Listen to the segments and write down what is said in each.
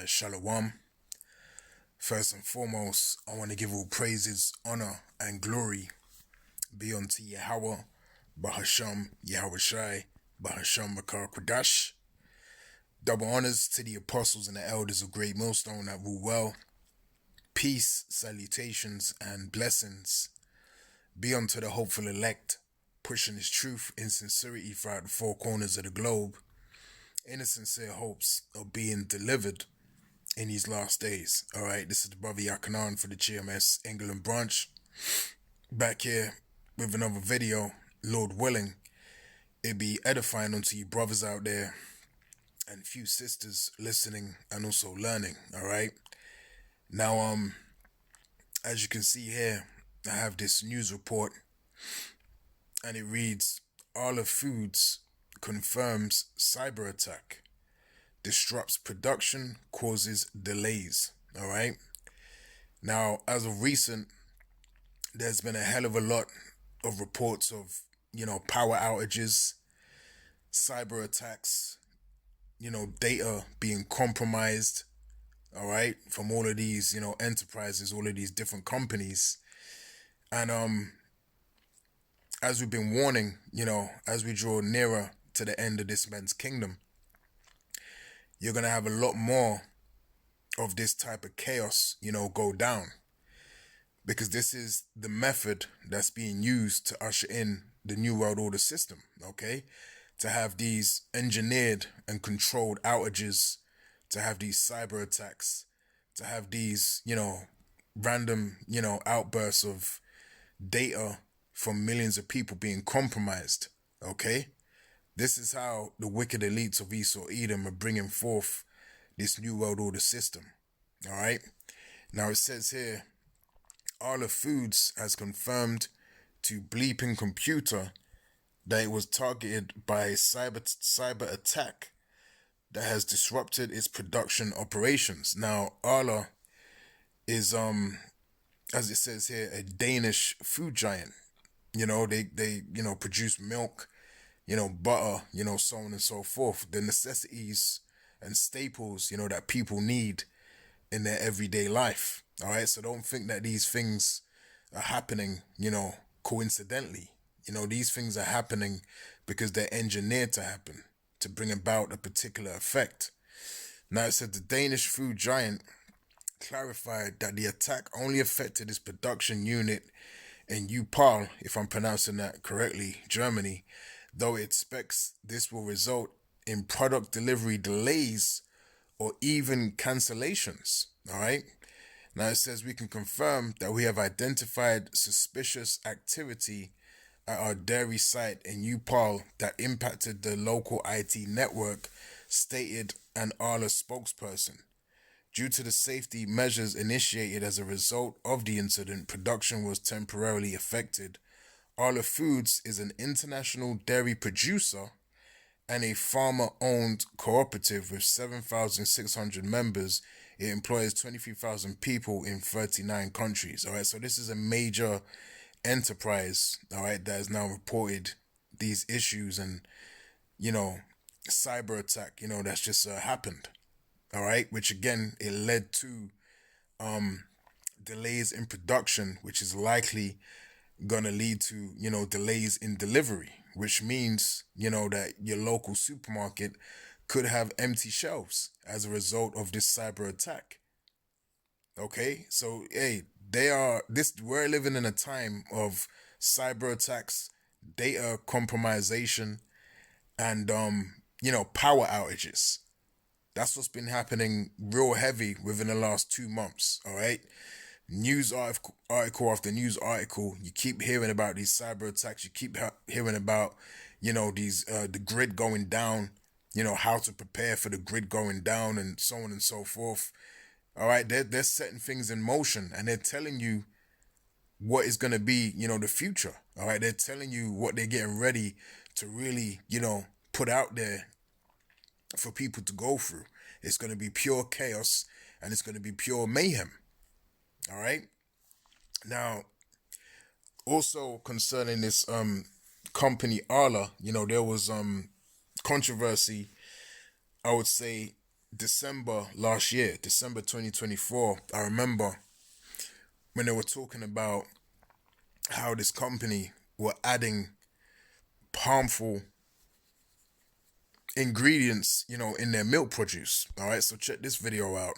Shalom. First and foremost, I want to give all praises, honor, and glory be unto Yahweh, Bahasham, Yahweh Shai, Bahasham Makar Kodash. Double honors to the apostles and the elders of Great Millstone that rule well. Peace, salutations, and blessings be unto the hopeful elect, pushing his truth in sincerity throughout the four corners of the globe, in the sincere hopes of being delivered in these last days. Alright, this is the brother Yakanan for the GMS England branch. Back here with another video, Lord willing. It be edifying unto you brothers out there and few sisters listening and also learning. Alright. Now as you can see here, I have this news report and it reads, Arla Foods confirms cyber attack. Disrupts production, causes delays. All right. Now, as of recent, there's been a hell of a lot of reports of, power outages, cyber attacks, data being compromised. All right. From all of these, enterprises, all of these different companies. And, as we've been warning, as we draw nearer to the end of this man's kingdom, you're going to have a lot more of this type of chaos, go down. Because this is the method that's being used to usher in the New World Order system, okay? To have these engineered and controlled outages, to have these cyber attacks, to have these, random, outbursts of data from millions of people being compromised, okay? This is how the wicked elites of Esau Edom are bringing forth this New World Order system. All right. Now it says here, Arla Foods has confirmed to Bleeping Computer that it was targeted by a cyber attack that has disrupted its production operations. Now Arla is as it says here, a Danish food giant. They produce milk, butter, so on and so forth. The necessities and staples, that people need in their everyday life. All right. So don't think that these things are happening, coincidentally. These things are happening because they're engineered to happen to bring about a particular effect. Now it said the Danish food giant clarified that the attack only affected its production unit in Upal, if I'm pronouncing that correctly, Germany, though it expects this will result in product delivery delays or even cancellations. All right. Now it says we can confirm that we have identified suspicious activity at our dairy site in Upal that impacted the local IT network, stated an Arla spokesperson. Due to the safety measures initiated as a result of the incident, production was temporarily affected. Arla Foods is an international dairy producer and a farmer-owned cooperative with 7,600 members. It employs 23,000 people in 39 countries. All right, so this is a major enterprise, all right, that has now reported these issues and, cyber attack, that's just happened. All right, which again, it led to delays in production, which is likely going to lead to, delays in delivery, which means, that your local supermarket could have empty shelves as a result of this cyber attack. Okay, so, hey, we're living in a time of cyber attacks, data compromisation, and, power outages. That's what's been happening real heavy within the last 2 months, all right? News article after news article, you keep hearing about these cyber attacks. You keep hearing about, these the grid going down, how to prepare for the grid going down and so on and so forth. All right, they're setting things in motion and they're telling you what is going to be, the future. All right, they're telling you what they're getting ready to really, put out there for people to go through. It's going to be pure chaos and it's going to be pure mayhem. All right. Now, also concerning this company Arla, there was controversy, I would say, December last year, December 2024, I remember when they were talking about how this company were adding harmful ingredients, in their milk produce. All right, so check this video out.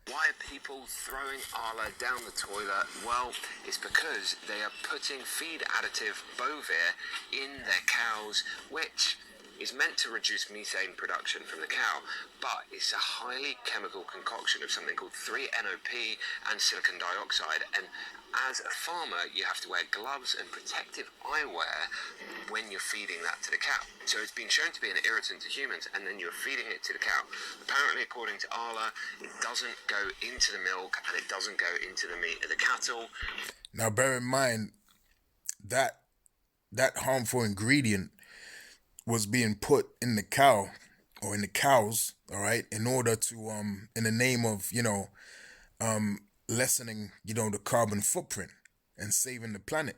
Why are people throwing Arla down the toilet? Well, it's because they are putting feed additive Bovir in their cows, which is meant to reduce methane production from the cow, but it's a highly chemical concoction of something called 3-NOP and silicon dioxide. And as a farmer, you have to wear gloves and protective eyewear when you're feeding that to the cow. So it's been shown to be an irritant to humans, and then you're feeding it to the cow. Apparently, according to Arla, it doesn't go into the milk and it doesn't go into the meat of the cattle. Now, bear in mind that harmful ingredient was being put in the cow or in the cows, all right, in order to in the name of lessening the carbon footprint and saving the planet.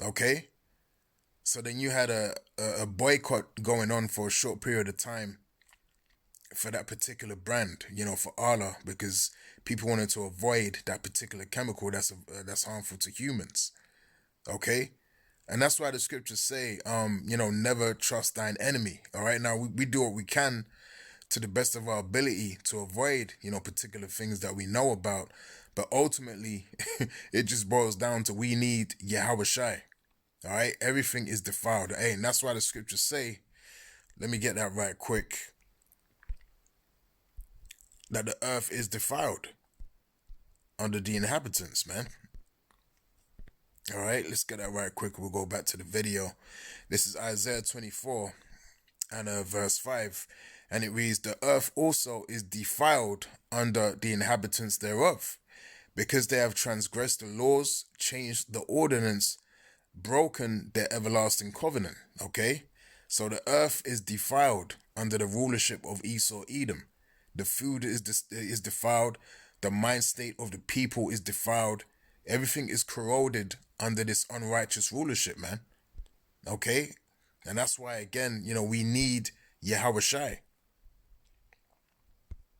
Okay, so then you had a boycott going on for a short period of time for that particular brand, for Arla, because people wanted to avoid that particular chemical that's harmful to humans. Okay. And that's why the scriptures say, never trust thine enemy. All right. Now, we do what we can to the best of our ability to avoid, particular things that we know about. But ultimately, it just boils down to we need Yahweh Shai. All right. Everything is defiled. Hey, and that's why the scriptures say, let me get that right quick, that the earth is defiled under the inhabitants, man. All right, let's get that right quick. We'll go back to the video. This is Isaiah 24 and verse 5. And it reads, the earth also is defiled under the inhabitants thereof, because they have transgressed the laws, changed the ordinance, broken their everlasting covenant. Okay, so the earth is defiled under the rulership of Esau Edom. The food is defiled. The mind state of the people is defiled. Everything is corroded under this unrighteous rulership, man. Okay? And that's why, again, we need Yahweh Shai.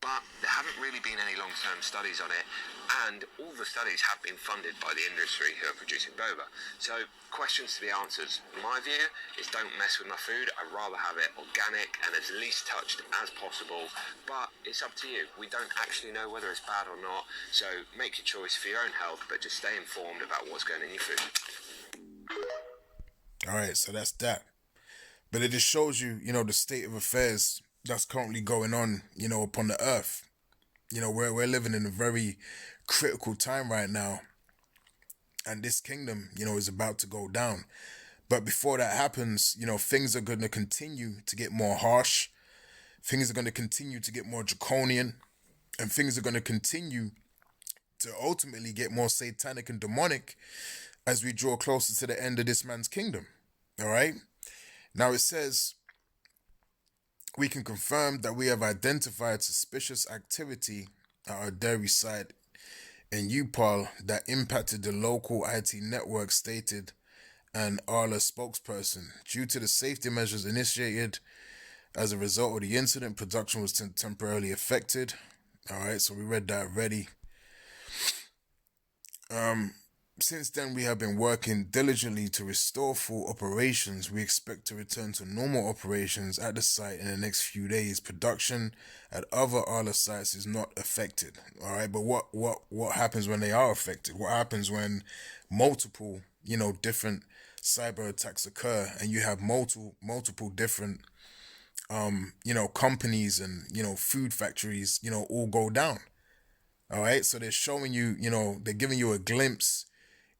But there haven't really been any long-term studies on it, and all the studies have been funded by the industry who are producing boba. So, questions to be answered. My view is don't mess with my food. I'd rather have it organic and as least touched as possible, but it's up to you. We don't actually know whether it's bad or not, so make your choice for your own health, but just stay informed about what's going in your food. All right, so that's that. But it just shows you, the state of affairs that's currently going on, upon the earth. We're living in a very critical time right now. And this kingdom, is about to go down. But before that happens, things are going to continue to get more harsh. Things are going to continue to get more draconian. And things are going to continue to ultimately get more satanic and demonic as we draw closer to the end of this man's kingdom. All right? Now it says, we can confirm that we have identified suspicious activity at our dairy site in Upal that impacted the local IT network, stated an Arla spokesperson. Due to the safety measures initiated as a result of the incident, production was temporarily affected. All right, so we read that already. Since then, we have been working diligently to restore full operations. We expect to return to normal operations at the site in the next few days. Production at other Arla sites is not affected. All right, but what happens when they are affected? What happens when multiple, different cyber attacks occur and you have multiple different, companies and, food factories, all go down? All right, so they're showing you, they're giving you a glimpse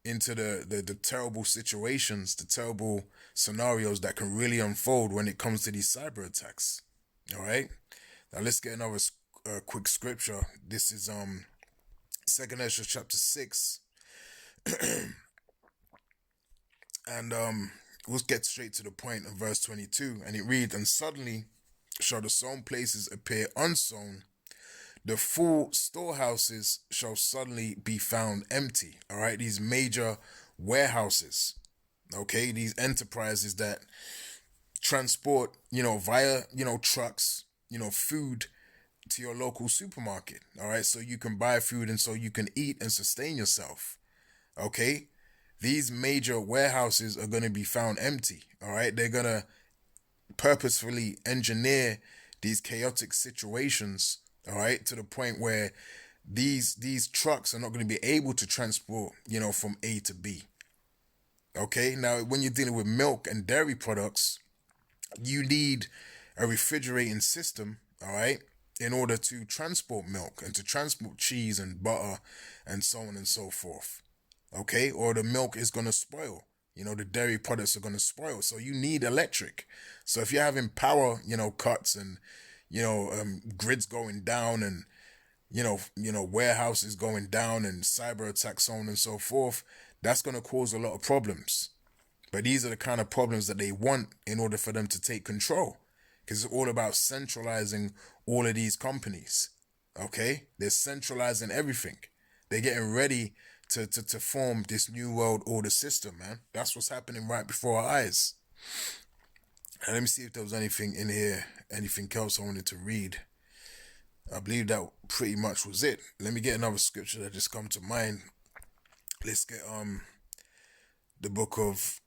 into the terrible situations, the terrible scenarios that can really unfold when it comes to these cyber attacks. All right, now let's get another quick scripture. This is 2nd Ezra chapter 6, and we'll get straight to the point of verse 22, and it reads, and suddenly shall the sown places appear unsown, the full storehouses shall suddenly be found empty. All right, these major warehouses, okay, these enterprises that transport, via, trucks, food to your local supermarket, all right? So you can buy food and so you can eat and sustain yourself, okay? These major warehouses are going to be found empty, all right? They're going to purposefully engineer these chaotic situations, all right, to the point where these trucks are not going to be able to transport, from A to B. Okay, now when you're dealing with milk and dairy products, you need a refrigerating system, all right, in order to transport milk and to transport cheese and butter and so on and so forth. Okay, or the milk is going to spoil. The dairy products are going to spoil. So you need electric. So if you're having power, cuts and, grids going down and, warehouses going down and cyber attacks, so on and so forth, that's going to cause a lot of problems. But these are the kind of problems that they want in order for them to take control. Because it's all about centralizing all of these companies. Okay? They're centralizing everything. They're getting ready to form this new world order system, man. That's what's happening right before our eyes. And let me see if there was anything in here, anything else I wanted to read. I believe that pretty much was it. Let me get another scripture that just come to mind. Let's get the book of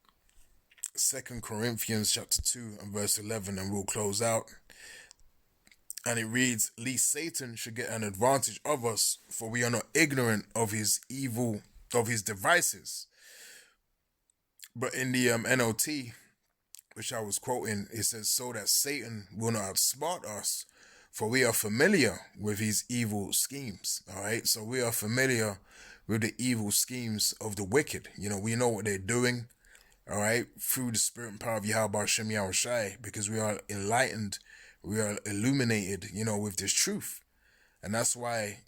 2 Corinthians chapter 2 and verse 11, and we'll close out. And it reads, "Lest Satan should get an advantage of us, for we are not ignorant of his devices." But in the NLT, which I was quoting, it says, "So that Satan will not outsmart us, for we are familiar with his evil schemes." All right, so we are familiar with the evil schemes of the wicked. We know what they're doing. All right, through the spirit and power of Yahweh Shem Shai, because we are enlightened, we are illuminated, with this truth. And that's why,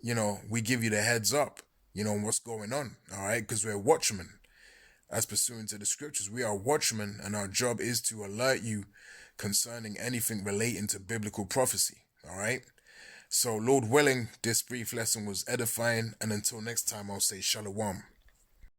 we give you the heads up, on what's going on, all right, because we're watchmen. As pursuant to the scriptures, we are watchmen, and our job is to alert you concerning anything relating to biblical prophecy, all right? So, Lord willing, this brief lesson was edifying, and until next time, I'll say Shalom.